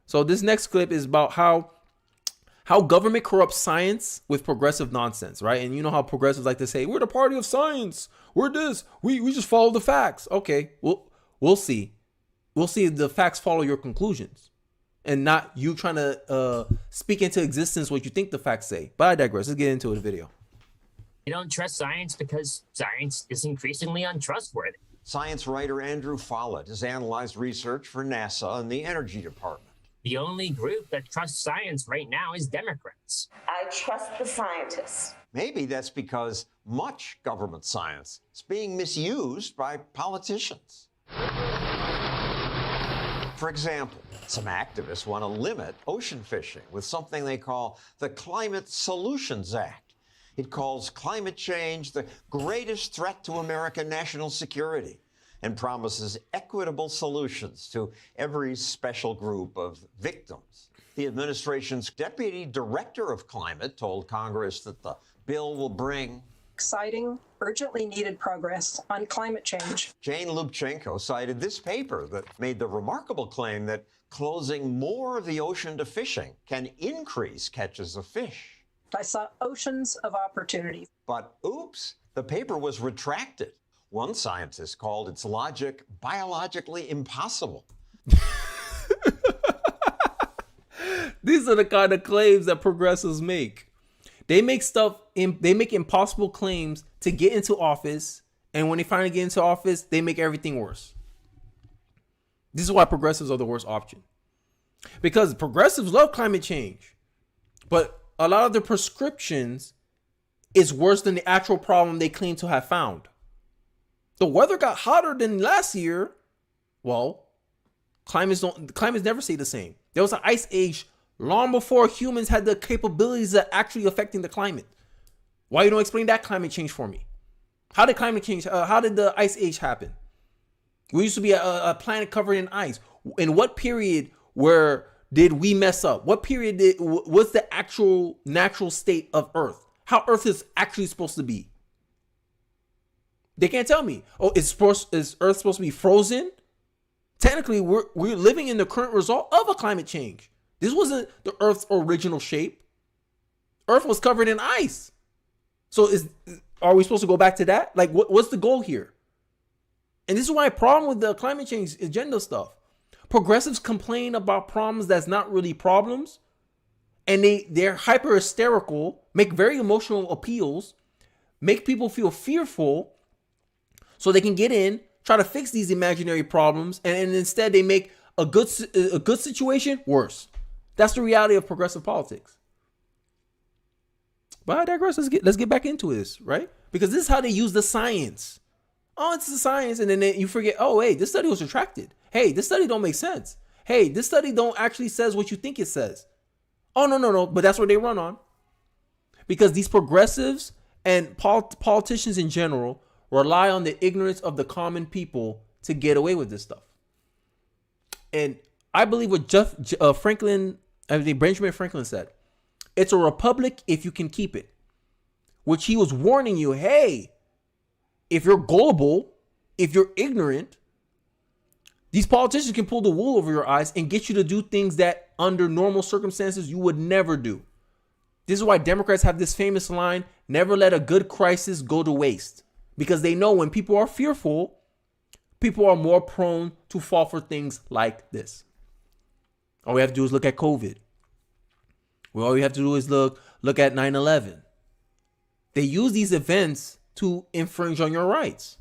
So this next clip is about how government corrupts science with progressive nonsense, right? And you know how progressives like to say, we're the party of science. We're this. We just follow the facts. Okay, we'll see. We'll see if the facts follow your conclusions and not you trying to speak into existence what you think the facts say. But I digress. Let's get into the video. You don't trust science because science is increasingly untrustworthy. Science writer Andrew Follett has analyzed research for NASA and the Energy Department. The only group that trusts science right now is Democrats. I trust the scientists. Maybe that's because much government science is being misused by politicians. For example, some activists want to limit ocean fishing with something they call the Climate Solutions Act. It calls climate change the greatest threat to American national security and promises equitable solutions to every special group of victims. The administration's deputy director of climate told Congress that the bill will bring exciting, urgently needed progress on climate change. Jane Lubchenco cited this paper that made the remarkable claim that closing more of the ocean to fishing can increase catches of fish. I saw oceans of opportunity. But oops, the paper was retracted. One scientist called its logic biologically impossible. These are the kind of claims that progressives make. They make impossible claims to get into office, and when they finally get into office, they make everything worse. This is why progressives are the worst option. Because progressives love climate change, but a lot of their prescriptions is worse than the actual problem they claim to have found. The weather got hotter than last year. Well, climates never stay the same. There was an ice age long before humans had the capabilities of actually affecting the climate. Why you don't explain that climate change for me? How did climate change? How did the ice age happen? We used to be a planet covered in ice. In what period did we mess up? What period was the actual natural state of Earth? How Earth is actually supposed to be? They can't tell me. Oh, is Earth supposed to be frozen? Technically, we're living in the current result of a climate change. This wasn't the Earth's original shape. Earth was covered in ice. So are we supposed to go back to that? Like, what's the goal here? And this is my problem with the climate change agenda stuff. Progressives complain about problems that's not really problems. And they're hyper hysterical, make very emotional appeals, make people feel fearful so they can get in, try to fix these imaginary problems, and instead they make a good situation worse. That's the reality of progressive politics. But I digress. Let's get back into this, right? Because this is how they use the science. Oh, it's the science, and then you forget. Oh, hey, this study was retracted. Hey, this study don't make sense. Hey, this study don't actually says what you think it says. Oh, no. But that's what they run on. Because these progressives and politicians in general rely on the ignorance of the common people to get away with this stuff. And I believe what Benjamin Franklin said, it's a republic if you can keep it. Which he was warning you, hey, if you're gullible, if you're ignorant, these politicians can pull the wool over your eyes and get you to do things that under normal circumstances you would never do. This is why Democrats have this famous line, never let a good crisis go to waste. Because they know when people are fearful, people are more prone to fall for things like this. All we have to do is look at COVID. All we have to do is look at 9/11. They use these events to infringe on your rights.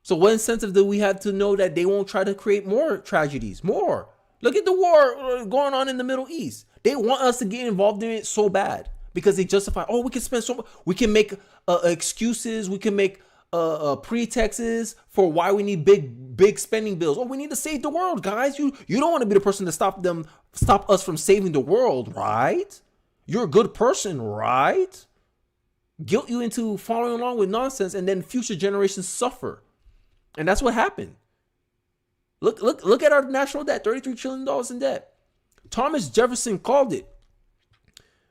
So what incentive do we have to know that they won't try to create more tragedies? More. Look at the war going on in the Middle East. They want us to get involved in it so bad because they justify, we can spend so much. We can make excuses. We can make pretexts for why we need big spending bills. We need to save the world, guys. You don't want to be the person to stop us from saving the world, right? You're a good person, right? Guilt you into following along with nonsense, and then future generations suffer. And that's what happened. Look at our national debt, $33 trillion in debt. Thomas Jefferson called it,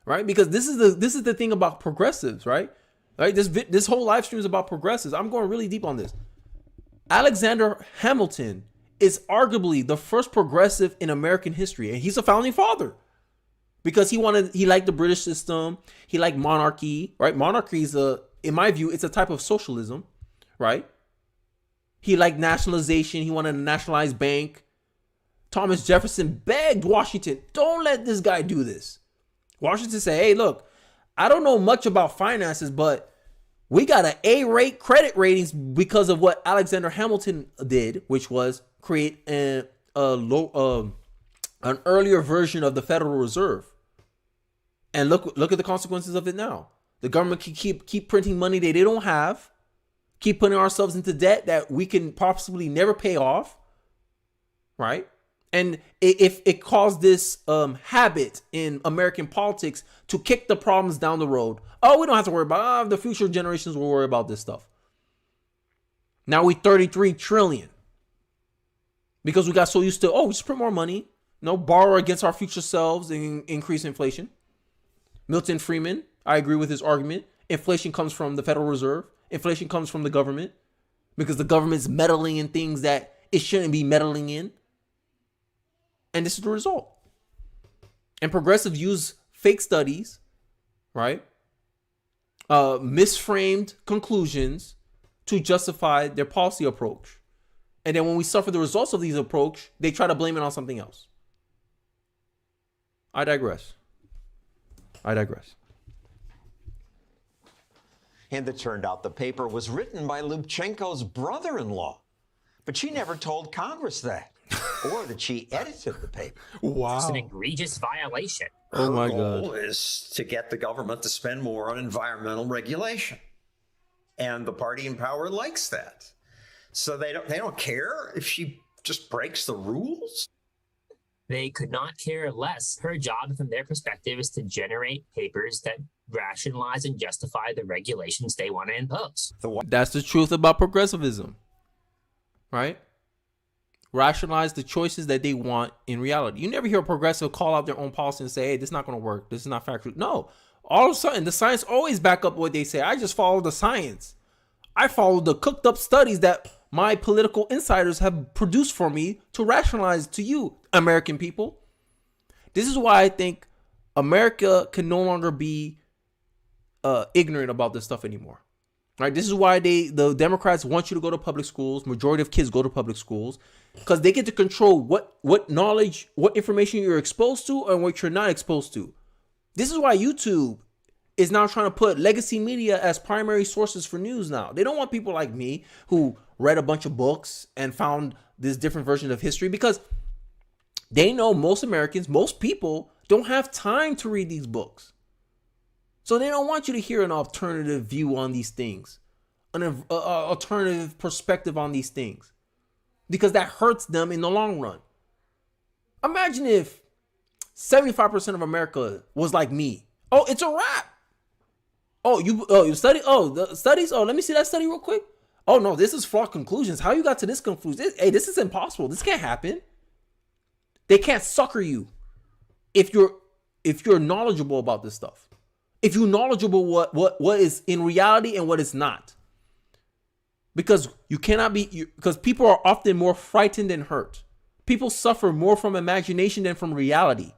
right? Because this is the thing about progressives, right? Right? This whole live stream is about progressives. I'm going really deep on this. Alexander Hamilton is arguably the first progressive in American history, and he's a founding father because he liked the British system, he liked monarchy, right? Monarchy is in my view, it's a type of socialism, right? He liked nationalization. He wanted a nationalized bank. Thomas Jefferson begged Washington, don't let this guy do this. Washington said, hey, look, I don't know much about finances, but we got an A-rate credit ratings because of what Alexander Hamilton did, which was create an earlier version of the Federal Reserve. And look at the consequences of it now. The government can keep printing money that they don't have, keep putting ourselves into debt that we can possibly never pay off, right? And if it caused this habit in American politics to kick the problems down the road, oh, we don't have to worry about the future generations will worry about this stuff. Now we 33 trillion because we got so used to, we just print more money, borrow against our future selves and increase inflation. Milton Friedman, I agree with his argument. Inflation comes from the Federal Reserve. Inflation comes from the government because the government's meddling in things that it shouldn't be meddling in. And this is the result. And progressives use fake studies, right? Misframed conclusions to justify their policy approach. And then when we suffer the results of these approach, they try to blame it on something else. I digress. And it turned out the paper was written by Lubchenco's brother-in-law. But she never told Congress that, or that she edited the paper. Wow. It's an egregious violation. Oh my Her goal God. is to get the government to spend more on environmental regulation. And the party in power likes that. So they don't care if she just breaks the rules. They could not care less. Her job from their perspective is to generate papers that rationalize and justify the regulations they want to impose. That's the truth about progressivism, right? Rationalize the choices that they want in reality. You never hear a progressive call out their own policy and say, hey, this is not going to work. This is not factual. No, all of a sudden, the science always back up what they say. I just follow the science. I follow the cooked up studies that my political insiders have produced for me to rationalize to you, American people. This is why I think America can no longer be ignorant about this stuff anymore. Right? This is why the Democrats want you to go to public schools. Majority of kids go to public schools because they get to control what knowledge, what information you're exposed to and what you're not exposed to. This is why YouTube is now trying to put legacy media as primary sources for news now. They don't want people like me who read a bunch of books and found this different version of history because they know most Americans, most people don't have time to read these books. So they don't want you to hear an alternative view on these things, an alternative perspective on these things, because that hurts them in the long run. Imagine if 75% of America was like me. Oh, it's a wrap. You study? Oh, the studies? Oh, let me see that study real quick. Oh, no, this is flawed conclusions. How you got to this conclusion? Hey, this is impossible. This can't happen. They can't sucker you if you're knowledgeable about this stuff. If you're knowledgeable what is in reality and what is not. Because you cannot be, because people are often more frightened than hurt. People suffer more from imagination than from reality.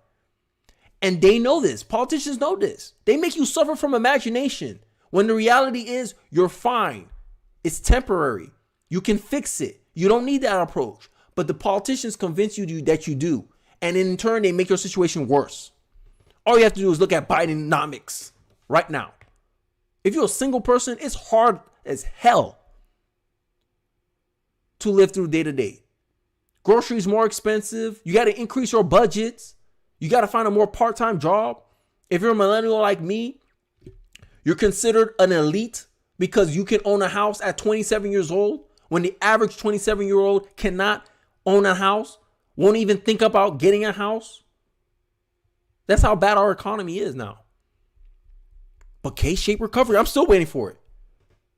And they know this. Politicians know this. They make you suffer from imagination when the reality is you're fine. It's temporary. You can fix it. You don't need that approach. But the politicians convince you that you do. And in turn, they make your situation worse. All you have to do is look at Bidenomics right now. If you're a single person, it's hard as hell to live through day to day. Groceries more expensive. You got to increase your budgets. You got to find a more part-time job. If you're a millennial like me, you're considered an elite because you can own a house at 27 years old when the average 27-year-old cannot own a house, won't even think about getting a house. That's how bad our economy is now. But K-shaped recovery, I'm still waiting for it.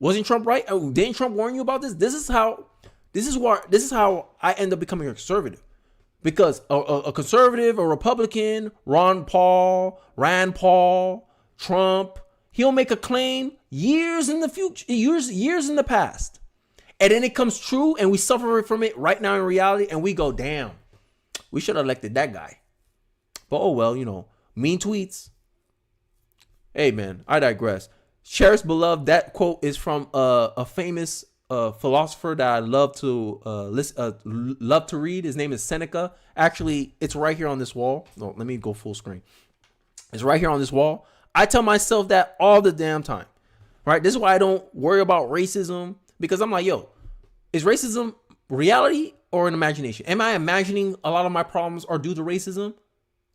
Wasn't Trump right? Oh, didn't Trump warn you about this? This is how I end up becoming a conservative. Because a conservative, a Republican, Rand Paul, Trump, he'll make a claim years in the future, years in the past. And then it comes true and we suffer from it right now in reality and we go, damn, we should have elected that guy. But oh well, mean tweets. Hey man, I digress. Cherished beloved, that quote is from a famous philosopher that I love to love to read. His name is Seneca. Actually, it's right here on this wall. No, let me go full screen. It's right here on this wall. I tell myself that all the damn time. Right? This is why I don't worry about racism, because I'm like, yo, is racism reality or an imagination? Am I imagining a lot of my problems are due to racism?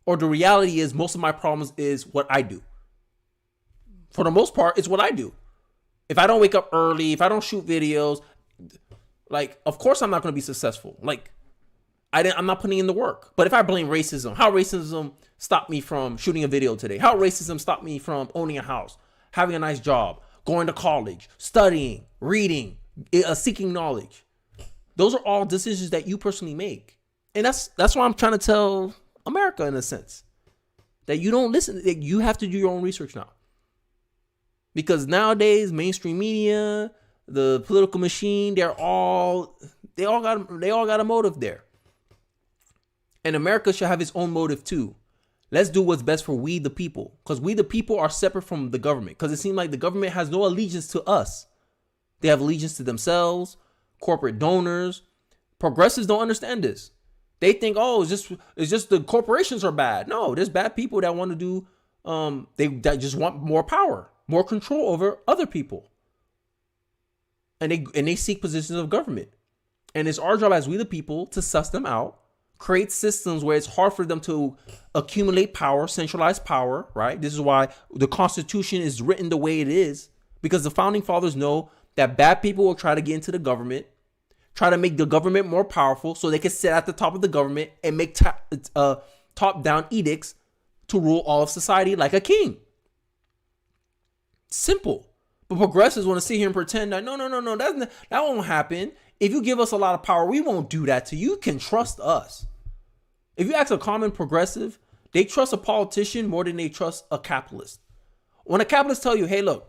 Or the reality is most of my problems is what I do? For the most part, it's what I do. If I don't wake up early, if I don't shoot videos, like, of course I'm not going to be successful. Like, I'm not putting in the work. But if I blame racism, how racism stopped me from shooting a video today? How racism stopped me from owning a house, having a nice job, going to college, studying, reading, seeking knowledge? Those are all decisions that you personally make. And that's why I'm trying to tell America, in a sense, that you don't listen. That you have to do your own research now. Because nowadays, mainstream media, the political machine, they all got a motive there. And America should have its own motive too. Let's do what's best for we the people. Because we the people are separate from the government. Because it seems like the government has no allegiance to us. They have allegiance to themselves, corporate donors. Progressives don't understand this. They think, oh, it's just the corporations are bad. No, there's bad people that want to do, that just want more power, more control over other people. And they seek positions of government. And it's our job as we the people to suss them out, create systems where it's hard for them to accumulate power, centralize power, right? This is why the Constitution is written the way it is, because the founding fathers know that bad people will try to get into the government, try to make the government more powerful so they can sit at the top of the government and make top-down edicts to rule all of society like a king. Simple. But progressives want to sit here and pretend that no, that won't happen. If you give us a lot of power, we won't do that to you. You can trust us. If you ask a common progressive, they trust a politician more than they trust a capitalist. When a capitalist tell you, hey, look,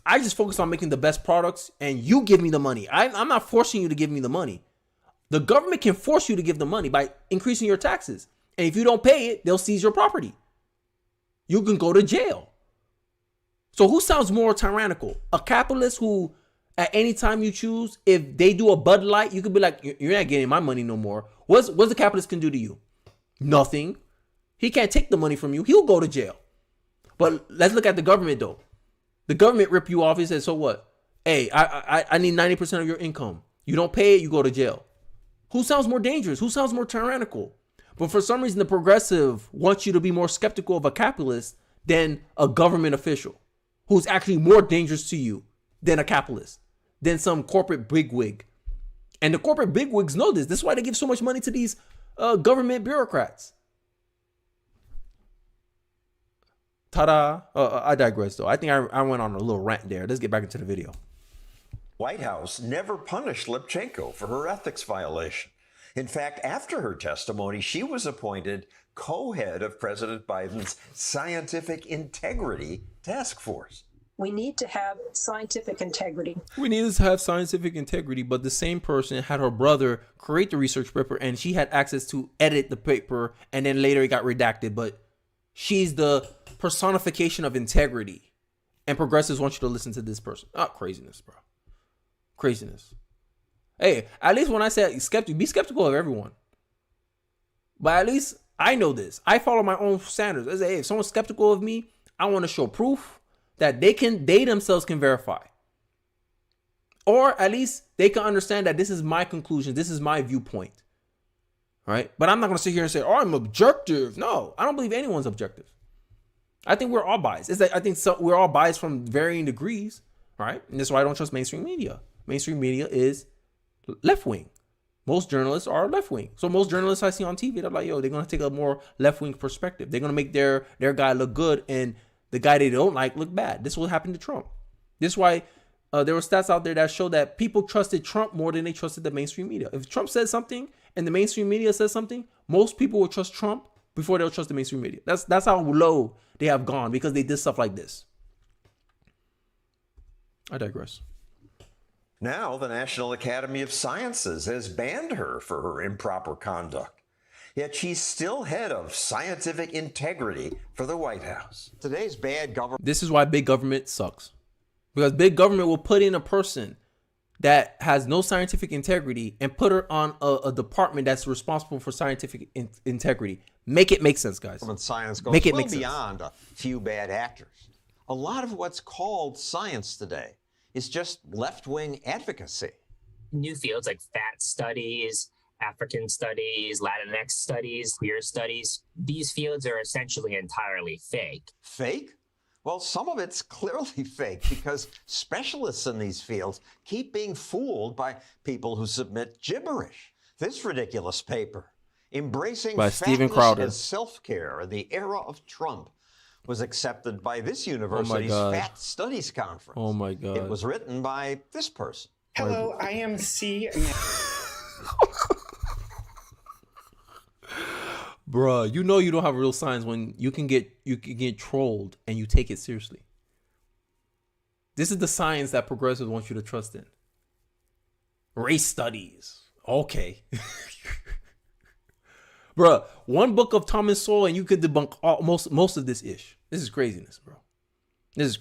I just focus on making the best products and you give me the money. I'm not forcing you to give me the money. The government can force you to give the money by increasing your taxes. And if you don't pay it, they'll seize your property. You can go to jail. So who sounds more tyrannical? A capitalist who at any time you choose, if they do a Bud Light, you could be like, you're not getting my money no more. What's the capitalist can do to you? Nothing. He can't take the money from you. He'll go to jail. But let's look at the government though. The government rip you off. He says, so what? Hey, I need 90% of your income. You don't pay it, you go to jail. Who sounds more dangerous? Who sounds more tyrannical? But for some reason, the progressive wants you to be more skeptical of a capitalist than a government official who's actually more dangerous to you than a capitalist, than some corporate bigwig. And the corporate bigwigs know this. This is why they give so much money to these government bureaucrats. Ta-da. I digress, though. I think I went on a little rant there. Let's get back into the video. White House never punished Lipchenko for her ethics violation. In fact, after her testimony, she was appointed co-head of President Biden's Scientific Integrity Task Force. We need to have scientific integrity. We need to have scientific integrity, but the same person had her brother create the research paper and she had access to edit the paper and then later it got redacted. But she's the personification of integrity. And progressives want you to listen to this person. Oh, craziness, bro. Craziness. Hey, at least when I say be skeptical of everyone. But at least I know this. I follow my own standards. I say, hey, if someone's skeptical of me, I want to show proof that they themselves can verify. Or at least they can understand that this is my conclusion. This is my viewpoint. Right? But I'm not going to sit here and say, oh, I'm objective. No, I don't believe anyone's objective. I think we're all biased. It's like, I think we're all biased from varying degrees. Right? And that's why I don't trust mainstream media. Mainstream media is left-wing. Most journalists are left-wing. So most journalists I see on TV, they're like, yo, they're going to take a more left-wing perspective. They're going to make their guy look good and the guy they don't like look bad. This is what happened to Trump. This is why there were stats out there that show that people trusted Trump more than they trusted the mainstream media. If Trump says something and the mainstream media says something, most people will trust Trump before they'll trust the mainstream media. That's how low they have gone because they did stuff like this. I digress. Now, the National Academy of Sciences has banned her for her improper conduct. Yet she's still head of scientific integrity for the White House. Today's bad government. This is why big government sucks. Because big government will put in a person that has no scientific integrity and put her on a department that's responsible for scientific integrity. Make it make sense, guys. Science goes Make it well make sense. beyond a few bad actors. A lot of what's called science today is just left-wing advocacy. New fields like fat studies, African studies, Latinx studies, queer studies, these fields are essentially entirely fake. Fake? Well, some of it's clearly fake because specialists in these fields keep being fooled by people who submit gibberish. This ridiculous paper, Embracing by Steven Fatness Crowder as Self-Care in the Era of Trump, was accepted by this university's Fat Studies Conference. Oh my God. It was written by this person. Hello, I am C. Bruh, you know you don't have real science when you can get trolled and you take it seriously. This is the science that progressives want you to trust in. Race studies. Okay. Bruh, one book of Thomas Sowell and you could debunk most of this ish. This is craziness, bro. This is